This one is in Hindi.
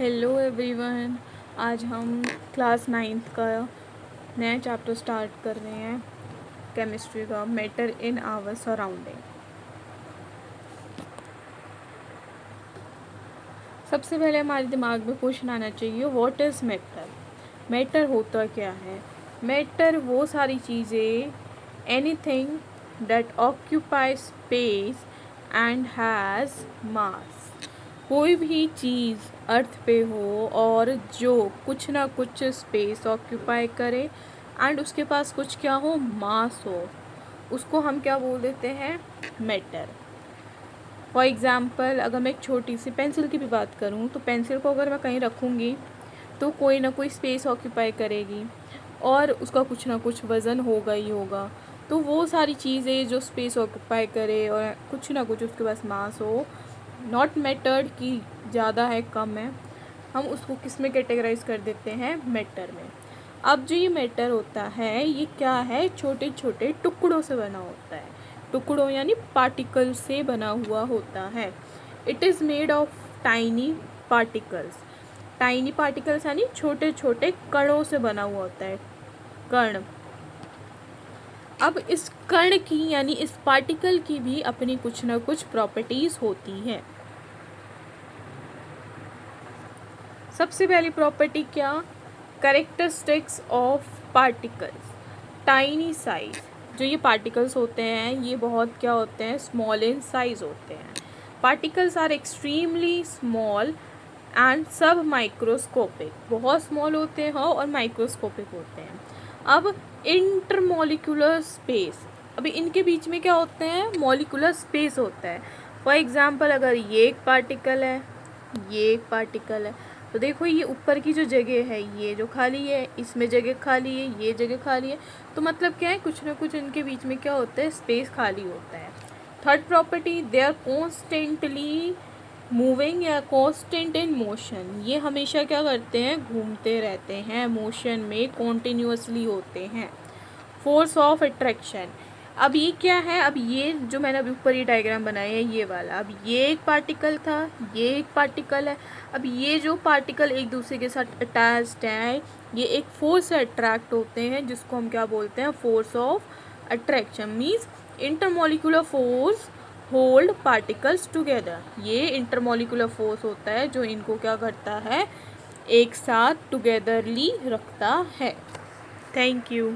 Hello everyone. आज हम क्लास 9th का नया चैप्टर स्टार्ट कर रहे हैं केमिस्ट्री का, मैटर इन आवर सराउंडिंग। सबसे पहले हमारे दिमाग में क्वेश्चन आना चाहिए, व्हाट इज़ मैटर। मैटर होता क्या है? मैटर वो सारी चीज़ें, anything that occupy space and has मास। कोई भी चीज़ अर्थ पे हो और जो कुछ ना कुछ स्पेस ऑक्यूपाई करे एंड उसके पास कुछ क्या हो, मास हो, उसको हम क्या बोल देते हैं, मैटर। फॉर एग्ज़ाम्पल अगर मैं एक छोटी सी पेंसिल की भी बात करूँ तो पेंसिल को अगर मैं कहीं रखूँगी तो कोई ना कोई स्पेस ऑक्यूपाई करेगी और उसका कुछ ना कुछ वज़न होगा ही होगा। तो वो सारी चीज़ें जो स्पेस ऑक्यूपाई करे और कुछ ना कुछ उसके पास मास हो, नॉट मैटर्ड की ज़्यादा है कम है, हम उसको किस में कैटेगराइज कर देते हैं, मैटर में। अब जो ये मैटर होता है ये क्या है, छोटे छोटे टुकड़ों से बना होता है। टुकड़ों यानी पार्टिकल से बना हुआ होता है। It is made of tiny particles. Tiny particles यानी छोटे छोटे कणों से बना हुआ होता है, कण। अब इस कण की यानी इस पार्टिकल की भी अपनी कुछ ना कुछ प्रॉपर्टीज़ होती हैं। सबसे पहली प्रॉपर्टी क्या, characteristics of particles. Tiny size. जो ये पार्टिकल्स होते हैं ये बहुत क्या होते हैं, स्मॉल इन साइज होते हैं। Particles are extremely small and submicroscopic. बहुत स्मॉल होते हैं और माइक्रोस्कोपिक होते हैं। अब इंटरमोलिकुलर स्पेस, अभी इनके बीच में क्या होते हैं, मॉलिकुलर स्पेस होता है। फॉर एग्जांपल अगर ये एक पार्टिकल है, ये एक पार्टिकल है, तो देखो ये ऊपर की जो जगह है ये जो खाली है, इसमें जगह खाली है, ये जगह खाली है, तो मतलब क्या है, कुछ ना कुछ इनके बीच में क्या होता है, स्पेस खाली होता है। Third property, they are constantly moving या कॉन्स्टेंट इन मोशन। ये हमेशा क्या करते हैं, घूमते रहते हैं, मोशन में कॉन्टिन्यूसली होते हैं। फोर्स ऑफ अट्रैक्शन, अब ये क्या है, अब ये जो मैंने अभी ऊपर ये डायग्राम बनाया है ये वाला, अब ये एक पार्टिकल था, ये एक पार्टिकल है। अब ये जो पार्टिकल एक दूसरे के साथ अटैच्ड है, ये एक फोर्स से अट्रैक्ट होते हैं जिसको हम क्या बोलते हैं, force of attraction. Means intermolecular force hold particles together. ये इंटरमोलिकुलर फोर्स होता है जो इनको क्या करता है, एक साथ टुगेदरली रखता है। Thank you.